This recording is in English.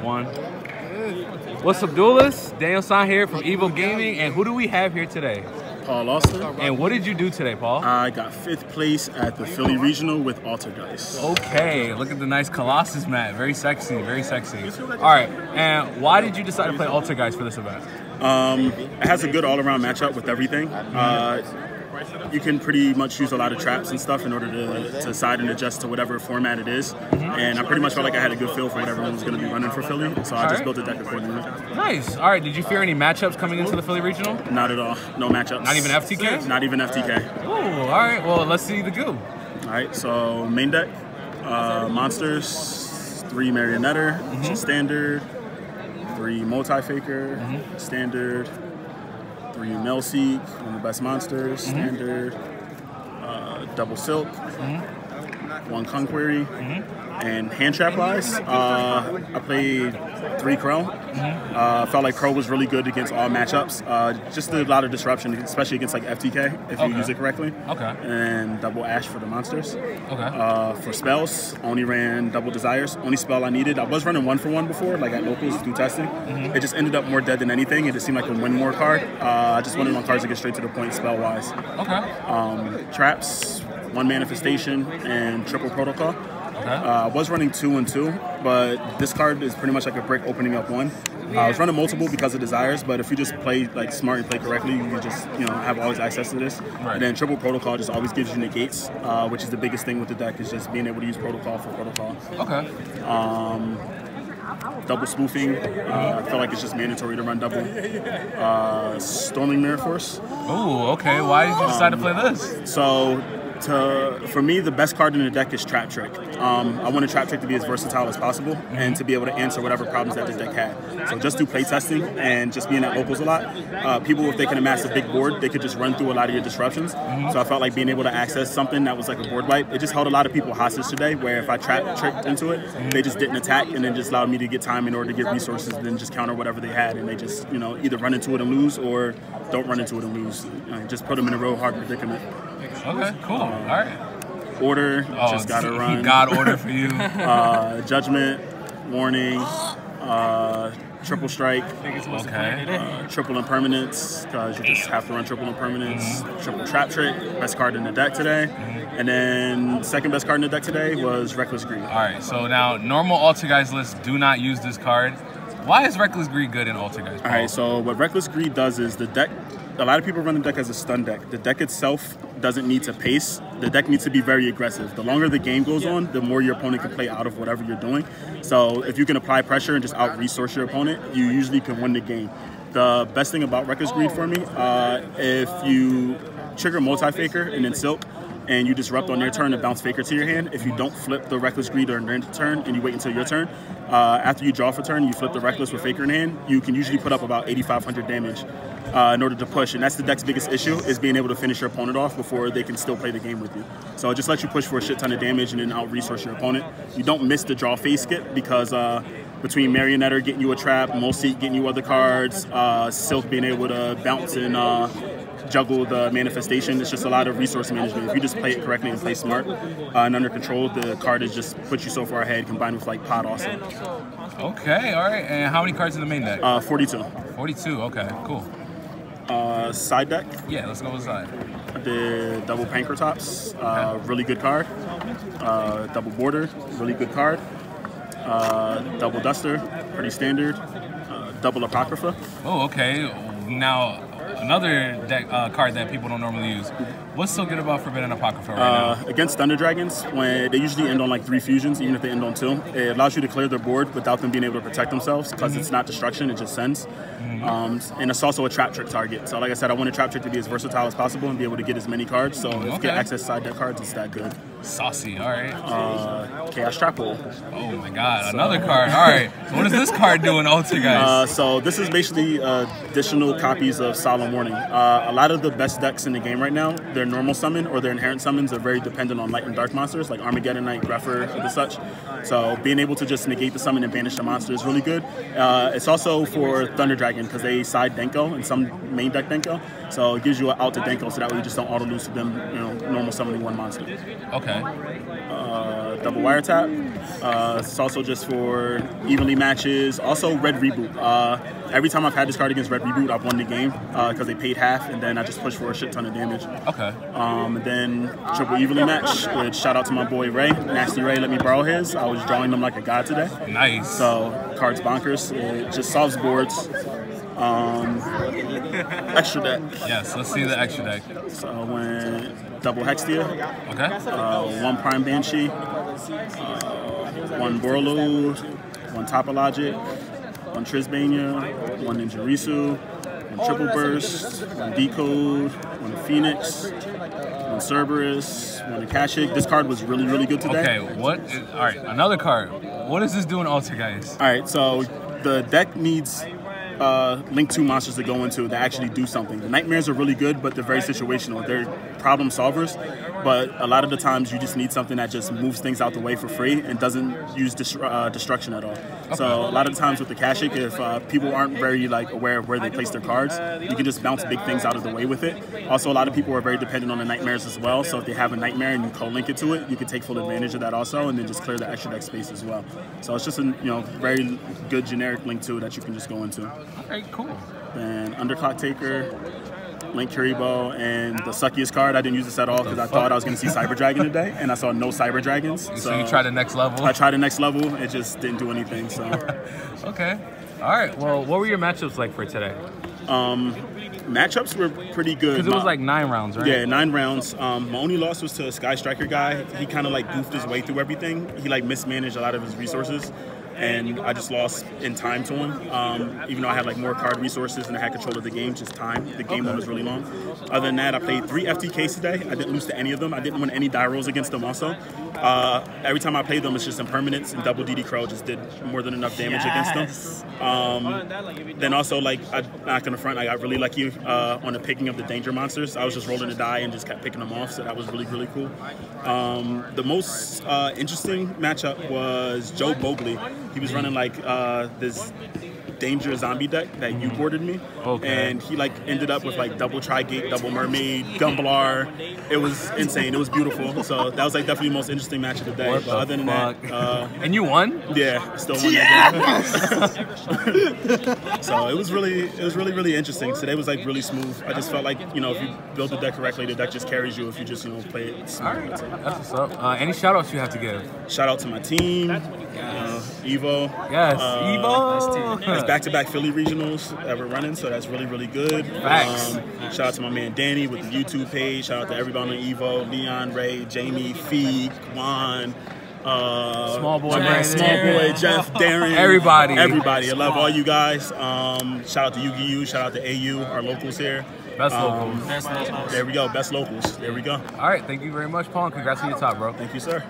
1. What's up, duelists? Daniel San here from Evil Gaming, and who do we have here today? Paul Alston. And what did you do today, Paul? I got 5th place at the Philly Regional with Altergeist. Okay, look at the nice Colossus mat. Very sexy, very sexy. All right, and why did you decide to play Altergeist for this event? It has a good all-around matchup with everything. You can pretty much use a lot of traps and stuff in order to decide and adjust to whatever format it is. And I pretty much felt like I had a good feel for whatever was going to be running for Philly, so I just built a deck accordingly. Nice. All right, did you fear any matchups coming into the Philly Regional? Not at all. No matchups. Not even FTK? Not even FTK. Ooh, all right. Well, let's see the goo. All right, so main deck, monsters, 3 Marionetter, which is standard, 3 Multi-Faker, standard, 3 Melseek, one of the best monsters, standard, double Silk, 1 Conquery, and hand trap wise, I played 3 Crow. Felt like Crow was really good against all matchups. Just a lot of disruption, especially against like FTK if you use it correctly. And double Ash for the monsters. For spells, only ran double Desires. Only spell I needed. I was running 1-for-1 before, like at locals through testing. It just ended up more dead than anything. It just seemed like a win more card. I just wanted on cards to get straight to the point spell wise. Traps, 1 Manifestation, and triple Protocol. I was running 2 and 2, but this card is pretty much like a brick opening up 1. I was running multiple because of Desires, but if you just play like smart and play correctly, you can just have always access to this. And then triple Protocol just always gives you negates, which is the biggest thing with the deck, is just being able to use Protocol for Protocol. Double Spoofing, I feel like it's just mandatory to run double. Storming Mirror Force. Oh, okay. Why did you decide to play this? So, for me, the best card in the deck is Trap Trick. I want a Trap Trick to be as versatile as possible and to be able to answer whatever problems that the deck had. So just do play testing and just being at locals a lot. People, if they can amass a big board, they could just run through a lot of your disruptions. So I felt like being able to access something that was like a board wipe, it just held a lot of people hostage today, where if I Trap Tricked into it, they just didn't attack and then just allowed me to get time in order to get resources and then just counter whatever they had. And they just, either run into it and lose or don't run into it and lose. Just put them in a real hard predicament. Okay, cool. All right. Order, just gotta run. God order for you. Judgment, Warning, Triple Strike, Triple Impermanence, because you just have to run Triple Impermanence, Triple Trap Trick, best card in the deck today. And then second best card in the deck today was Reckless Greed. All right, so now normal Altergeist lists do not use this card. Why is Reckless Greed good in Altergeist? All right, so what Reckless Greed does is the deck, a lot of people run the deck as a stun deck. The deck itself doesn't need to pace. The deck needs to be very aggressive. The longer the game goes on, the more your opponent can play out of whatever you're doing. So if you can apply pressure and just out-resource your opponent, you usually can win the game. The best thing about Reckless Greed for me, if you trigger Multi-Faker and then Silk, and you disrupt on their turn and bounce Faker to your hand. If you don't flip the Reckless Greed on their turn and you wait until your turn, after you draw for turn, you flip the Reckless with Faker in hand, you can usually put up about 8,500 damage in order to push. And that's the deck's biggest issue, is being able to finish your opponent off before they can still play the game with you. So it just lets you push for a shit ton of damage and then out-resource your opponent. You don't miss the draw phase skip because between Marionetter getting you a trap, Mulseek getting you other cards, Silk being able to bounce and juggle the manifestation. It's just a lot of resource management. If you just play it correctly and play smart and under control, the card is just puts you so far ahead, combined with like Pod also. Okay, all right. And how many cards in the main deck? 42. 42, okay, cool. Side deck? Yeah, let's go with side. I did double Pankratops, really good card. Double Border, really good card. Double Duster, pretty standard. Double Apocrypha. Oh, okay. Now, another deck card that people don't normally use. What's so good about Forbidden Apocrypha right now? Against Thunder Dragons, when they usually end on like 3 fusions, even if they end on 2, it allows you to clear their board without them being able to protect themselves, because it's not destruction, it just sends. And it's also a Trap Trick target. So like I said, I want a Trap Trick to be as versatile as possible and be able to get as many cards. So if you get access side deck cards, it's that good. Saucy, all right. Chaos Trap Hole. Oh my god, another card. All right. So what does this card do in Altergeist? So this is basically additional copies of Solemn Warning. A lot of the best decks in the game right now, their normal summon or their inherent summons are very dependent on light and dark monsters like Armageddon Knight, Greffer, and such. So being able to just negate the summon and banish the monster is really good. It's also for Thunder Dragon because they side Denko and some main deck Denko. So it gives you an out to Denko so that way you just don't auto lose to them, normal summoning one monster. Okay. double wiretap. It's also just for evenly matches. Also red reboot. Every time I've had this card against red reboot, I've won the game because they paid half, and then I just pushed for a shit ton of damage. Okay. And then triple evenly match, which shout out to my boy Ray. Nasty Ray let me borrow his. I was drawing them like a god today. Nice. So cards bonkers. It just solves boards. Extra deck. Yes, let's see the extra deck. So I went double Hextia. Okay. One Prime Banshee. One Borreload. One Topologic. One Trisbania. One Ninjarisu. One Triple Burst. One Decode. One Phoenix. One Cerberus. One Akashic. This card was really, really good today. Okay, all right, another card. What does this do in Altergeist? All right, so the deck needs Link 2 monsters to go into that actually do something. The Nightmares are really good, but they're very situational. They're problem solvers, but a lot of the times you just need something that just moves things out the way for free and doesn't use destruction at all. Okay. So a lot of the times with the Akashic, if people aren't very aware of where they place their cards, you can just bounce big things out of the way with it. Also, a lot of people are very dependent on the Nightmares as well, so if they have a Nightmare and you co-link it to it, you can take full advantage of that also, and then just clear the extra deck space as well. So it's just a very good generic Link 2 that you can just go into. Okay, cool. Then Underclock Taker, Link Kuribo, and the suckiest card. I didn't use this at all because I thought I was going to see Cyber Dragon today, and I saw no Cyber Dragons. So you tried the next level? I tried the next level. It just didn't do anything. So. Okay. All right. Well, what were your matchups like for today? Matchups were pretty good. Because it was like 9 rounds, right? Yeah, 9 rounds. My only loss was to a Sky Striker guy. He kind of goofed his way through everything. He mismanaged a lot of his resources. And I just lost in time to him, even though I had more card resources and I had control of the game, just time. The game was really long. Other than that, I played 3 FTKs today. I didn't lose to any of them. I didn't win any die rolls against them also. Every time I played them, it's just impermanence, and double DD Crow just did more than enough damage against them. Then also, I'm not gonna front, I got really lucky on the picking of the danger monsters. I was just rolling the die and just kept picking them off, so that was really, really cool. The most interesting matchup was Joe Bogley. He was running this danger zombie deck that you boarded me, and he ended up with double Trigate, double Mermaid, Gumblar. It was insane. It was beautiful. So that was definitely the most interesting match of the day. But other than that, and you won? Yeah, still won that game. So it was really, really interesting. Today was really smooth. I just felt if you build the deck correctly, the deck just carries you if you just play it smooth. All right, that's what's up. Any shout outs you have to give? Shout out to my team. Evo. Yes, Evo. It's back-to-back Philly regionals that we're running, so that's really, really good. Facts. Shout out to my man Danny with the YouTube page. Shout out to everybody on Evo, Leon, Ray, Jamie, Fee, Juan, Small boy, Jeff, Darren, everybody. I love all you guys. Shout out to Yu-Gi-Oh! Shout out to AU, our locals here. Best locals. There we go, best locals. There we go. All right, thank you very much, Paul, and congrats on your top, bro. Thank you, sir.